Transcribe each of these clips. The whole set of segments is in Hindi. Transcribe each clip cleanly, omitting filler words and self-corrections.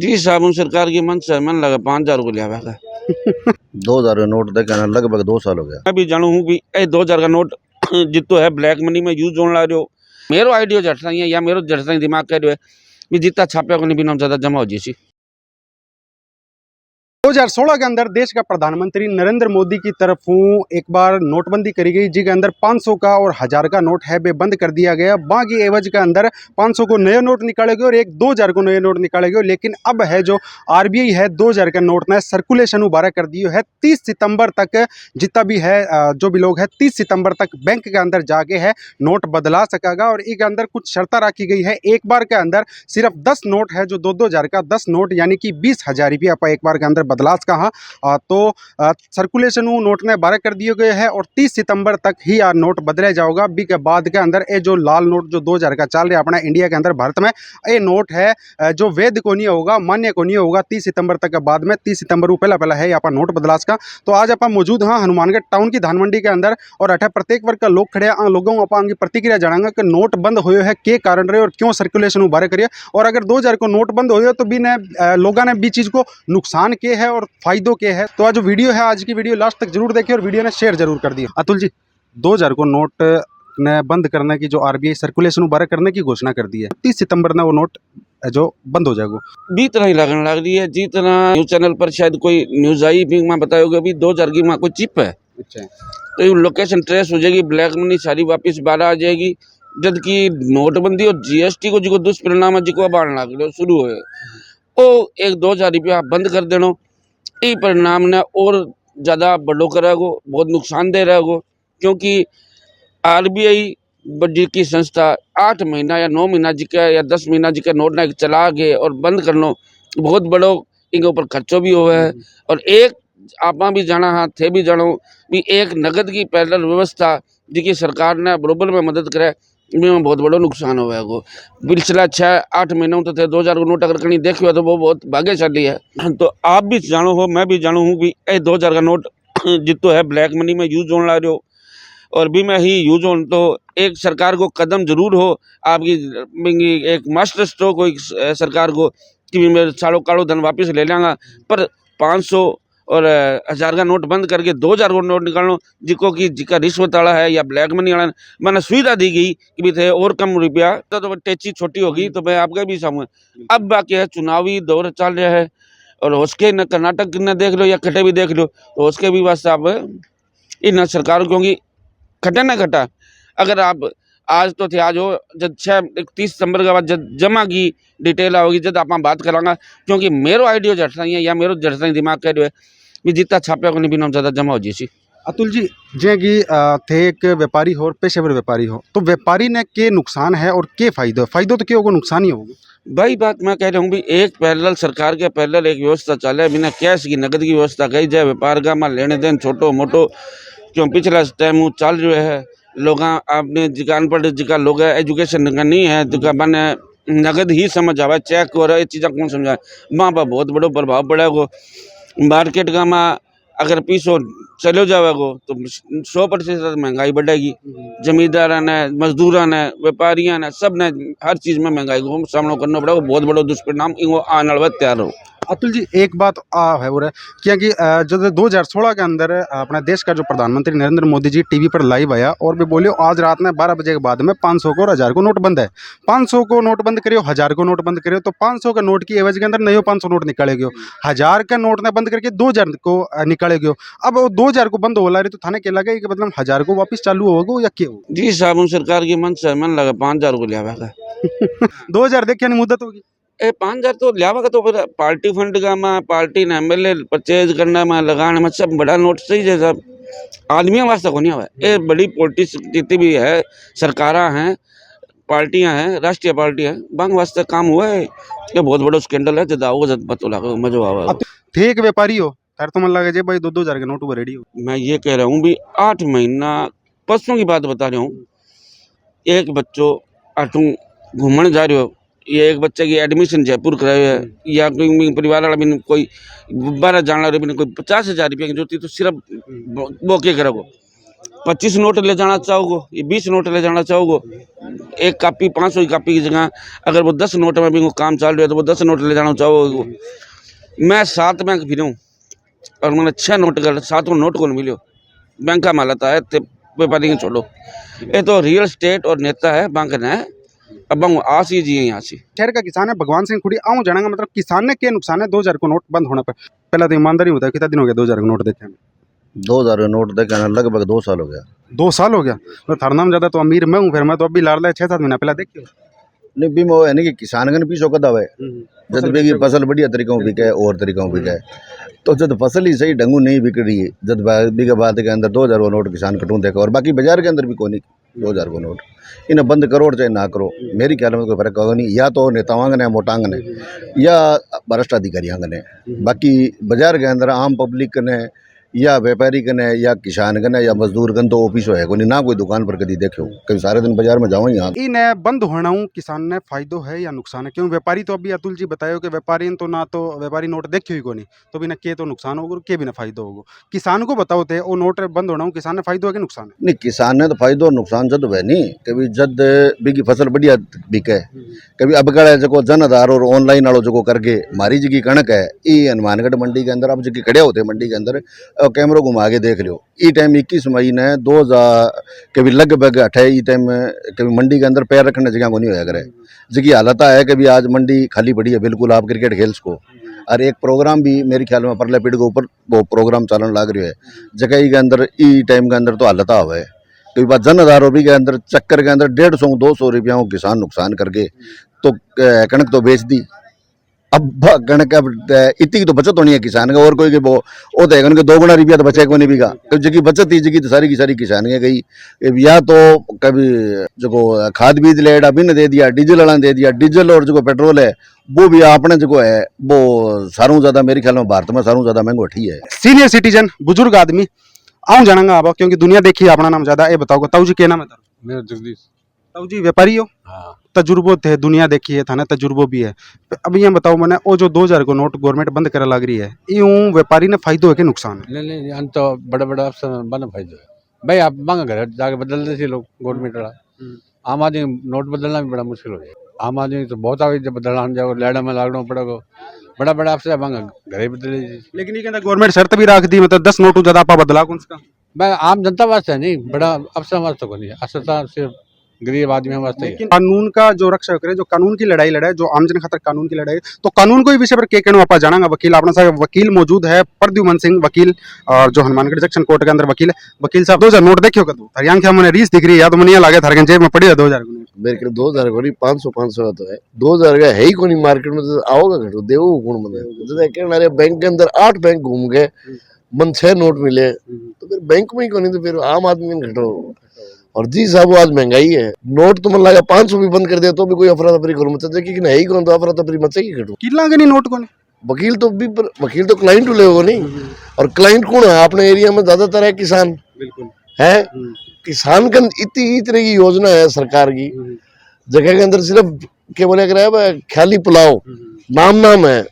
जी साहब, उन सरकार की मंशा है, मन लगा 5,000 को लिया हुआ 2000 का नोट देखे ना लगभग 2 साल हो गया। मैं भी जानू हूँ कि 2000 का नोट जितो है ब्लैक मनी में यूज होने लग रहो। मेरो आइडिया जट रही है या मेरो जट रही दिमाग कह रहे है जितना छापे को नहीं भी ज्यादा जमा हो जी। 2016 के अंदर देश का प्रधानमंत्री नरेंद्र मोदी की तरफों एक बार नोटबंदी करी गई, जिसके अंदर 500 का और 1000 का नोट है वे बंद कर दिया गया। बाकी एवज के अंदर 500 को नए नोट निकाले गए और एक 2000 को नए नोट निकाले गए। लेकिन अब है जो आरबीआई है 2000 का नोट ने सर्कुलेशन उबारा कर दिया है। 30 सितंबर तक जितना भी है जो भी लोग है 30 सितंबर तक बैंक के अंदर जाके है नोट बदला सकेगा। और इसके अंदर कुछ शर्तें रखी गई है। एक बार के अंदर सिर्फ 10 नोट है जो 2-2000 का 10 नोट यानी कि 20,000 रुपया आप एक बार के अंदर बदलास कहा। तो सर्कुलेशन नोट ने 12 कर दिए गए हैं और 30 सितंबर तक ही नोट बदले जाओगा। बी के बाद के अंदर ये जो लाल नोट जो 2000 का चल रहा है अपना इंडिया के अंदर भारत में, ये नोट है जो वैध को नहीं होगा, मान्य को नहीं होगा 30 सितंबर तक के बाद में। 30 सितंबर को पहला है यहाँ नोट बदलास का। तो आज आप मौजूद हाँ हनुमानगढ़ टाउन की धानमंडी के अंदर और अठे प्रत्येक वर्ग का लोग खड़े हैं। लोगों को आप प्रतिक्रिया जानेंगे कि नोट बंद हुए है के कारण रहे और क्यों सर्कुलेशन उबारे करिए। और अगर 2000 को नोट बंद हुए तो भी ने लोगों ने भी चीज़ को नुकसान के है और फायदों के है। तो आज जो वीडियो है आज की वीडियो लास्ट तक जरूर देखिए और वीडियो ने शेयर जरूर कर दिया। अतुल जी, 2000 को नोट ने बंद करने की जो आरबीआई सर्कुलेशन उबारा करने की घोषणा कर दी है, 30 सितंबर ने वो नोट जो बंद हो जाएगा। भी तरह ही लगने लग रही है जितना न्यूज चैनल पर शायद कोई न्यूज आई भी मैं बताओगे अभी 2000 की कोई चिप है। अच्छा, तो लोकेशन ट्रेस हो जाएगी, ब्लैक मनी सारी वापस बाहर आ जाएगी। जबकि नोटबंदी और जीएसटी को जो दुष्परिणाम है जिको बाढ़ लग रहे शुरू हुए वो एक 2000 रुपया बंद कर देना ये परिणाम ने और ज़्यादा बड़ो करेगो, बहुत नुकसानदेह रहेगो। क्योंकि आरबीआई बड़ी की संस्था 8 महीना या 9 महीना जिका या 10 महीना जिका नोट ना चला के और बंद कर लो बहुत बड़ो इनके ऊपर खर्चो भी हुआ है। और एक आप भी जाना हाँ थे भी जानो भी एक नगद की पैरेलल व्यवस्था जिसकी सरकार ने बरोबर में मदद करे में बहुत बड़ा नुकसान हुआ है। वो पिछला 6-8 महीनों तो थे 2000 को नोट अगर कहीं देखिए हो तो वो बहुत भाग्यशाली है। तो आप भी जानो हो मैं भी जानू हूँ कि 2000 का नोट जितो है ब्लैक मनी में यूज होने लग रहे हो और भी में ही यूज हो। तो एक सरकार को कदम जरूर हो आपकी एक मास्टर स्ट्रोक हो सरकार को कि मेरे सालों कालों धन वापस ले लेंगा। पर 500 और 1000 का नोट बंद करके 2000 को नोट निकालना जिको कि जिका रिश्वत वाला है या ब्लैक मनी वाला मैंने सुविधा दी गई कि भी थे और कम रुपया तो टेची छोटी होगी। तो मैं आपका भी समझ अब बाकी है चुनावी दौर चल रहा है और उसके न कर्नाटक न देख लो या खटे भी देख लो तो उसके भी वास्ते आप इन सरकार क्योंकि खटा ना खटा अगर आप आज तो थे आज हो जब 30 सितंबर के बाद जब जमा की डिटेल होगी जब आप बात करांगा। क्योंकि मेरो आइडिया जट रही है या मेरो जट रही दिमाग कह रहे है भी जितना छापे को नहीं भी ज़्यादा जमा हो जी। अतुल जी, जे कि थे एक व्यापारी हो और पेशेवर व्यापारी हो तो व्यापारी ने के नुकसान है और के फायदे फायदों तो क्या होगा नुकसान ही होगा। भाई बात मैं कह रहा हूँ भी एक पैरेलल सरकार के पैरेलल एक व्यवस्था चले बिना कैश की नगद की व्यवस्था कही जाए व्यापार का मैं लेने देन छोटो मोटो क्यों पिछला टाइम चल रहा है। लोग आपने जिका अनपढ़ जिका लोग है एजुकेशन का नहीं है जिका बने नगद ही समझ आवा चेक हो रहा है चीज़ें कौन समझाए वहाँ पर बहुत बड़ो प्रभाव पड़ेगा। मार्केट का में अगर पीछो चलो जाएगो तो 100% महंगाई बढ़ेगी। जमींदार ने मजदूर ने व्यापारियों ने सब ने हर चीज़ में महंगाई को सामना करना पड़ेगा। बहुत बड़ा दुष्परिणाम इनको आने वाला तैयार हो। अतुल जी, एक बात है वो क्योंकि जो 2016 के अंदर अपने देश का जो प्रधानमंत्री नरेंद्र मोदी जी टीवी पर लाइव आया और भी बोलियो आज रात में 12 बजे के बाद में 500 को और 1000 को नोट बंद है। 500 को नोट बंद करियो, 1000 को नोट बंद करियो। तो 500 का नोट की एवज के अंदर नयो 500 नोट निकाले गयो, 1000 का नोट ने बंद करके 2000 को निकाले गयो। अब वो 2000 को बंद हो रही तो थाने के लगे कि मतलब 1000 को वापस चालू होगा या क्या होगा। जी साहब, उन सरकार की मंशा है मन लगा 5000 को लिया 2000 देखिए मुद्दत होगी 5000 तो लिया तो फिर पार्टी फंड का में पार्टी ने एमएलए परचेज करना में लगाने में सब बड़ा नोट सही है सब आदमियों वास्ते को नहीं हुआ। ये बड़ी पॉलिटिक्स जितनी भी है सरकार हैं पार्टियां हैं राष्ट्रीय पार्टी है बांग वास्ते काम हुआ है। ये बहुत बड़ा स्कैंडल है जब आओगे जब पता लगा मजा आवा। थे एक व्यापारी हो तार तो मन लगे भाई 2000 के नोट रेडी हो। मैं ये कह रहा हूँ भी 8 महीना परसों की बात बता रहा हूँ। एक बच्चों आटू घूमने जा रहे हो ये एक बच्चे की एडमिशन जयपुर कराए है या कोई परिवार वाला भी कोई बारह जान रहे भी कोई 50,000 रुपये की जरूरत तो सिर्फ बोके करोगे 25 नोट ले जाना चाहोगे, ये 20 नोट ले जाना चाहोगे, एक कापी 500 की कापी की जगह अगर वो 10 नोट में भी वो काम चालू है तो वो 10 नोट ले जाना चाहोगे। मैं 7 बैंक फिरूँ और मैंने 6 नोट कर 7 नोट को मिलो बैंक का मालता है ते व्यापारी के छोड़ो। ये तो रियल स्टेट और नेता है बैंक ने अब आस ही जी यहाँ से। शहर का किसान है भगवान सिंह खुड़ी आऊँ जानेंगे मतलब किसान ने क्या नुकसान है 2000 को नोट बंद होने पर। पहला तो ईमानदारी होता है, कितना दिन हो गया 2000 को नोट देखे हमें? 2000 नोट देखे ना लगभग 2 साल हो गया। 2 साल हो गया। तो थारा नाम ज्यादा तो अमीर मैं हूँ, फिर मैं तो अभी लाड़ लाए 6-7 महीना पहला देखियो नहीं बीमा है नहीं कि किसान का पीछो कदा है जब बेगी फसल बढ़िया तरीकों बिके और तरीकों बिके तो जब फसल ही सही ढंगू नहीं बिक रही है जब बीघा बात के अंदर 2000 को नोट किसान कटूँ देखा और बाकी बाजार के अंदर भी कोई नहीं 2000 को नोट इन्हें बंद करो चाहे ना करो मेरी ख्याल में कोई फर्क होगा नहीं। या तो नेताओं ने मोटांग ने या भ्रष्ट अधिकारियों ने, बाकी बाजार के अंदर आम पब्लिक ने या व्यापारी कने या किसान कने या मजदूर कन तो ऑफिस है कोई ना कोई दुकान पर कभी देखो कभी सारे दिन बाजार में जाओ यहाँ इन बंद होना किसान ने फायदो है या नुकसान है? क्यों व्यापारी तो अभी अतुल जी बतायो कि व्यापारी तो ना तो व्यापारी नोट देखियो ही को नहीं तो भी ना के तो नुकसान होगा के भी ना फायदो होगा। किसान को बताओ थे वो नोट बंद होना किसान ने फायदो है कि नुकसान है? नहीं किसान ने तो फायदो और नुकसान जद है नहीं कभी जद बिकी फसल बढ़िया बिके कभी अब कड़ा जो जन आधार और ऑनलाइन वालों जो करके मारी जी कणक है ये हनुमानगढ़ मंडी के अंदर अब जो खड़े होते मंडी के अंदर कैमरों घुमा के देख लो ई टाइम 21 मई ने 2000 कभी लगभग 28 टाइम कभी मंडी के अंदर पैर रखने जगह को नहीं होया करे जिसकी हालत है कभी आज मंडी खाली पड़ी है बिल्कुल आप क्रिकेट खेल सको। और एक प्रोग्राम भी मेरे ख्याल में परले पीढ़ के ऊपर वो प्रोग्राम चलन लग रही है जगह के अंदर ई टाइम के अंदर तो हालत हुआ है कभी बात जन आधार भी के अंदर चक्कर के अंदर 150-200 रुपया को किसान नुकसान करके तो कणक तो बेच दी। अब कणक अब इतनी तो बचत होनी है किसान का और कोई वो देगा उनके 2 गुना रुपया तो बचे को नहीं बिका जगह बचत थी जगह तो सारी की सारी किसान के गई या तो कभी जो खाद बीज ले बिन दे दिया डीजल वाला दे दिया डीजल और जो पेट्रोल है वो भी आपने जो है वो सारों ज्यादा मेरे ख्याल में भारत में सारों ज्यादा महंगो ठीक है। सीनियर सिटीजन बुजुर्ग आदमी आऊँ जानेंगे आप क्योंकि दुनिया देखी अपना नाम ज्यादा ये बताओ ताऊ जी क्या नाम है? मेरा जगदीश। ताऊ जी व्यापारी हो? हाँ तजुर्बो थे दुनिया देखी है थाना तजुर्बो भी है। अब ये बताओ मैंने वो जो 2000 को नोट गवर्नमेंट बंद करे लग रही है यूं व्यापारी ने फायदो है कि नुकसान है? नहीं अंत तो बड़े बड़े अफसर बना फायदा है भाई आप मांगा घर जाके बदल देते लोग गवर्नमेंट वाला आम आदमी नोट बदलना भी बड़ा मुश्किल हो जाए। आम आदमी तो बहुत आगे जब बदलना जाओ लैडा में लागना पड़ेगा बड़ा बड़ा अफसर मांगा घर ही बदल लेकिन ये कहता गवर्नमेंट शर्त भी रख दी मतलब 10 नोट ज्यादा आप बदला कौन सा? भाई आम जनता वास्ते नहीं बड़ा अफसर वास्ते को नहीं अफसर सिर्फ गरीब आदमी वास्ते ही है। लेकिन कानून का जो रक्षा करे जो कानून की लड़ाई लड़ाए जो आमजन खातर कानून की लड़ाई तो कानून को ही विषय पर के कहना आप जाना वकील अपना साहब वकील मौजूद है प्रद्युमन सिंह वकील और जो हनुमानगढ़ सेक्शन कोर्ट के अंदर वकील है। वकील साहब 2000 नोट देखियो कदू हरियाणा क्या मैंने रीस दिख रही है या तो मुझे लगे थारे जेब में पड़ी है 2000 को नोट मेरे को 2000 को नहीं 500 का तो है 2000 का है ही कोई मार्केट में तो आओगा घटो देवो कौन बने कहना बैंक के अंदर 8 बैंक घूम गए मन 6 नोट मिले तो फिर बैंक में ही को नहीं तो फिर आम आदमी ने घटो। और जी साहब आज महंगाई है नोट तो मन लगा 500 भी बंद कर दिया तो भी कोई अफरा तफरी करो मत कि है ही कौन तो अफरा तफरी मत की घटो किला के नहीं नोट को नहीं वकील तो क्लाइंट ले नहीं और क्लाइंट कौन है अपने एरिया में ज्यादातर है किसान बिल्कुल है किसान का इतनी तरह की योजना है सरकार की जगह के अंदर सिर्फ क्या बोले ख्याली पुलाव नाम है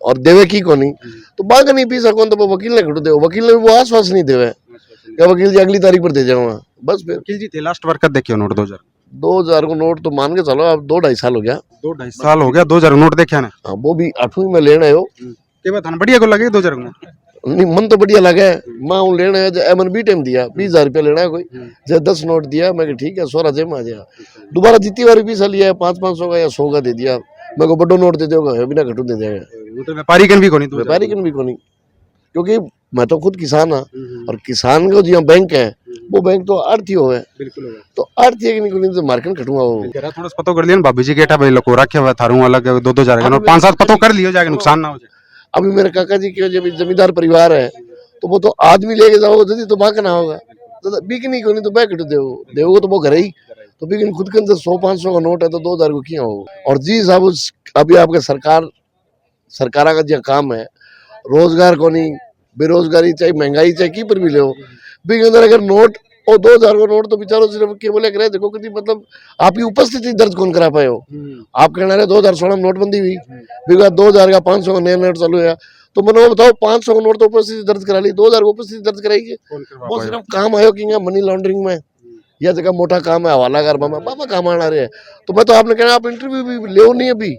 और देवे की को नहीं तो बाग नहीं पी सको तो वकील ने घटो दे वकील ने वो आश्वास नहीं देवे क्या वकील जी अगली तारीख पर दे जाऊंगा बस फिर वकील जी थे लास्ट वर्क देखियो नोट 2000 को नोट तो मान के चलो अब 2-2.5 साल हो गया 2-2.5 साल हो गया 2000 नोट देखा ना हाँ वो भी 8वीं में लेना है के बात बढ़िया को लगे 2000 को नहीं मन तो बढ़िया लगा है माँ लेना है एमन बी टाइम दिया 20,000 रुपया लेना है कोई जब 10 नोट दिया मैं ठीक है 16 जेब में आ जाएगा दोबारा जितनी बार पैसा लिया 500 का या 100 का दे दिया मैं को बड़ो नोट दे दोगे बिना घटू दे देगा व्यापारी कन भी को नहीं व्यापारी कन भी को नहीं क्योंकि मैं तो खुद किसान हाँ और किसान का जो बैंक है वो बैंक तो आर्थी हो है बिल्कुल तो आर्थी है कि नहीं तो मार्केट कटूंगा वो थोड़ा पतो कर लिया भाभी जी के भाई लोग रखे हुआ थारू अलग 2-2 नोट 5-7 पतो कर लियो जाके नुकसान ना हो जाए। अभी मेरे काका जी के जब जमींदार परिवार है तो वो तो आदमी लेके जाओ जल्दी तो बांकना होगा तो बिकनी को नहीं तो बैठ देवो तो वो घर ही तो बिकन खुद के अंदर 100-500 का नोट है तो 2000 को क्या हो। और जी साहब अभी आपके सरकार का जो काम है रोजगार को नहीं बेरोजगारी चाहे महंगाई चाहे की पर भी ले बिक अंदर अगर नोट और 2000 को नोट तो बेचारो सिर्फ के बोले करे देखो कितनी मतलब आपकी उपस्थिति दर्ज कौन करा पाए हो आप कहना रहे 2016 में नोटबंदी हुई बिका 2000 का 500 का नया नोट चालू है तो मैंने वो बताओ 500 का नोट तो उपस्थिति दर्ज करा ली, 2000 को उपस्थिति दर्ज कराई, वो सिर्फ काम आयो कि मनी लॉन्ड्रिंग में या जगह मोटा काम है हवालागार में बाबा काम आना रहे। तो मैं तो आपने कहना आप इंटरव्यू भी ले नहीं अभी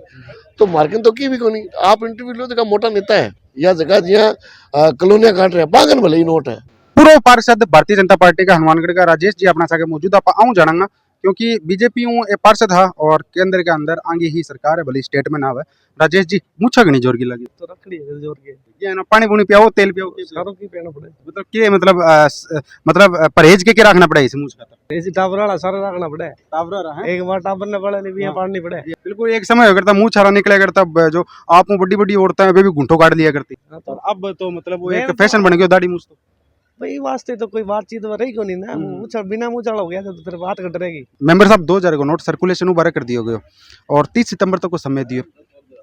तो मार्किंग तो की भी को नहीं, आप इंटरव्यू लो जगह मोटा नेता है या जगह जहाँ कॉलोनियां काट रहे हैं बागन भले ही नोट है। पूर्व पार्षद भारतीय जनता पार्टी का हनुमानगढ़ का राजेश जी अपना सागे मौजूद आप आऊँ जानांगा क्योंकि बीजेपी पार्षद है और केंद्र के अंदर आगे ही सरकार है भले स्टेट में ना है। राजेश जी मुच्छा गणी जोर की लगी तो रखड़ी है जोर के ये ना पानी पुनी पियाओ तेल पियाओ सारों की पहना पड़े मतलब के मतलब परहेज के रखना पड़े इस मुझ का ऐसी टाबर वाला सारा रखना पड़े टावर रहा है एक बार टाबर ने पड़ा नहीं बिया पाड़नी पड़े। बिल्कुल एक समय हो करता मुंह छारा निकला करता जो आप बड़ी बड़ी औरतें वे भी घुंटो काट लिया करती और अब तो मतलब वो एक फैशन बन गया दाढ़ी मूछ तो भाई वास्ते तो कोई बातचीत रही को नहीं ना, मुँह बिना मुँह चढ़ा हो गया तो फिर बात कट रहेगी। मेंबर साहब 2000 को नोट सर्कुलेशन उबारा कर दिया गयो और 30 सितंबर तक को समय दियो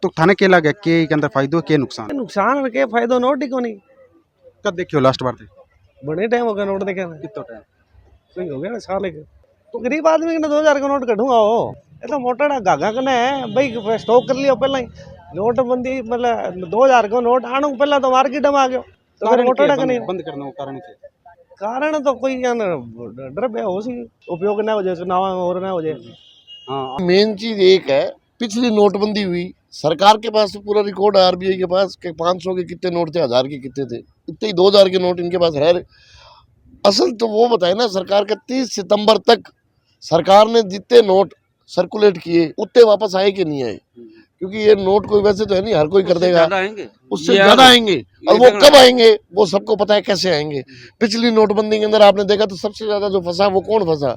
तो थाने के लगे के अंदर फायदो के नुकसान नुकसान के फायदो नोट ही को नहीं। कब देखियो लास्ट बार थे बड़े टाइम हो गया नोट देखे कितना टाइम कोई हो गया ना साल के तो गरीब आदमी के 2000 का नोट कटूंगा हो ये तो मोटा गागा कने है भाई स्टॉक कर लियो पहले ही नोटबंदी मतलब 2000 का नोट आने पहले तो मार्केट में आ गयो तो फिर मोटा कने बंद करना हो कारण के कारण तो कोई डर पे हो सी उपयोग ना हो जाए चुनाव और ना हो जाए। हाँ मेन चीज एक है पिछली नोटबंदी हुई सरकार के पास पूरा रिकॉर्ड है आरबीआई के पास कि 500 के कितने नोट थे 1000 के कितने थे इतने ही 2000 के नोट इनके पास है। असल तो वो बताए ना सरकार का 30 सितंबर तक सरकार ने जितने नोट सर्कुलेट किए उतने वापस आए कि नहीं आए क्योंकि ये नोट कोई वैसे तो है नहीं हर कोई कर देगा उससे ज्यादा आएंगे और वो कब आएंगे वो सबको पता है कैसे आएंगे। पिछली नोटबंदी के अंदर आपने देखा तो सबसे ज्यादा जो फंसा वो कौन फंसा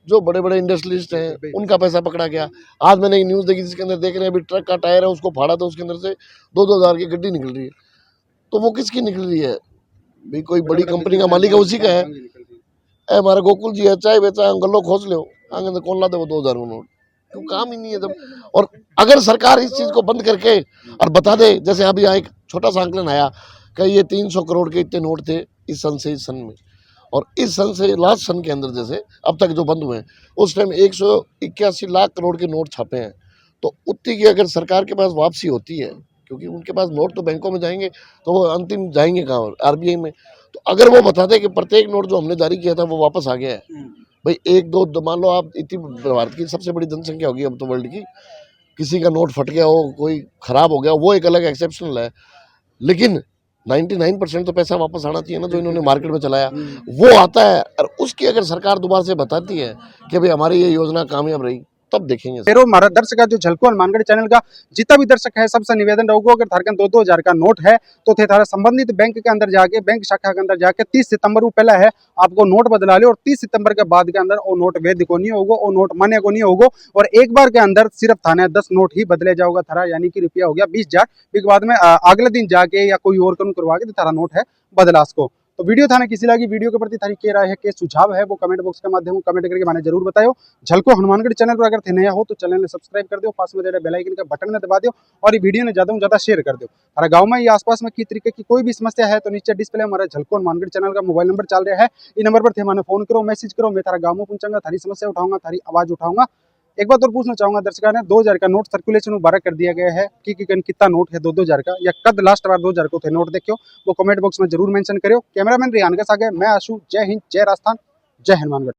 जो बड़े बड़े इंडस्ट्रियलिस्ट हैं उनका पैसा पकड़ा गया। आज मैंने एक न्यूज़ देखी जिसके अंदर देख रहे हैं अभी ट्रक का टायर है उसको फाड़ा तो उसके अंदर से 2-2 हज़ार की गड्डी निकल रही है। तो वो किसकी निकल रही है भाई कोई बड़ी कंपनी का मालिक है उसी का है। हमारा गोकुल जी है चाय बेचा गल्लो खोज लो आगे कौन ला दे वो 2000 नोट क्यों काम ही नहीं है जब। और अगर सरकार इस चीज़ को बंद करके और बता दे जैसे अभी यहाँ एक छोटा सा आंकलन आया कि ये 300 करोड़ के इतने नोट थे इस सन से इस सन में और इस सन से लास्ट सन के अंदर जैसे अब तक जो बंद हुए हैं उस टाइम 181 लाख करोड़ के नोट छापे हैं तो उतनी की अगर सरकार के पास वापसी होती है क्योंकि उनके पास नोट तो बैंकों में जाएंगे तो वो अंतिम जाएंगे कहाँ आरबीआई में। तो अगर वो बताते कि प्रत्येक नोट जो हमने जारी किया था वो वापस आ गया है भाई एक दो मान लो आप इतनी भारत की सबसे बड़ी जनसंख्या होगी अब तो वर्ल्ड की किसी का नोट फट गया हो कोई खराब हो गया वो एक अलग एक्सेप्शनल है लेकिन 99% तो पैसा वापस आना चाहिए ना जो इन्होंने मार्केट में चलाया वो आता है। और उसकी अगर सरकार दोबारा से बताती है कि भाई हमारी ये योजना कामयाब रही तब देखेंगे। मेरो हमारा दर्शक जो झलको हनुमानगढ़ चैनल का जितना भी दर्शक है सबसे निवेदन रहोगे अगर थारकन 2-2 हज़ार का नोट है तो थे थारा संबंधित बैंक के अंदर जाके बैंक शाखा के अंदर जाके 30 सितंबर को पहला है आपको नोट बदला ले और 30 सितंबर के बाद के अंदर वो नोट वैध को नहीं होगा वो नोट मान्य को नहीं होगा और एक बार के अंदर सिर्फ थाने 10 नोट ही बदले जाओगा थारा यानी कि रुपया हो गया 20,000 के बाद में अगले दिन जाके या कोई और कानून करवा के थारा नोट है बदलास को। तो वीडियो था ना किसी लगी वीडियो के प्रति थारी क्या राय है के सुझाव है वो कमेंट बॉक्स के माध्यम कमेंट करके मैंने जरूर बताओ। झलको हनुमानगढ़ चैनल पर अगर थे नया हो तो चैनल ने सब्सक्राइब कर दो पास में दे बेल आइकन का बटन ने दबा दो और ये वीडियो ने ज्यादा से ज्यादा शेयर कर दो। हमारे गांव में या आसपास में किस तरीके की कोई भी समस्या है तो नीचे डिस्प्ले हमारा झलको हनुमानगढ़ चैनल का मोबाइल नंबर चल रहा है इस नंबर पर थे मैंने फोन करो मैसेज करो मैं थारा गाँव में पहुंचाऊंगा थारी समस्या उठाऊंगा थारी आवाज उठाऊंगा। एक बात और पूछना चाहूंगा दर्शकों ने 2000 का नोट सर्कुलेशन बारह कर दिया गया है कि कितना नोट है 2-2000 का या कद लास्ट बार 2000 को थे नोट देखो वो कमेंट बॉक्स में जरूर मेंशन करो। कैमरामैन रियान के साथ मैं आशु जय हिंद जय राजस्थान जय हनुमानगढ़।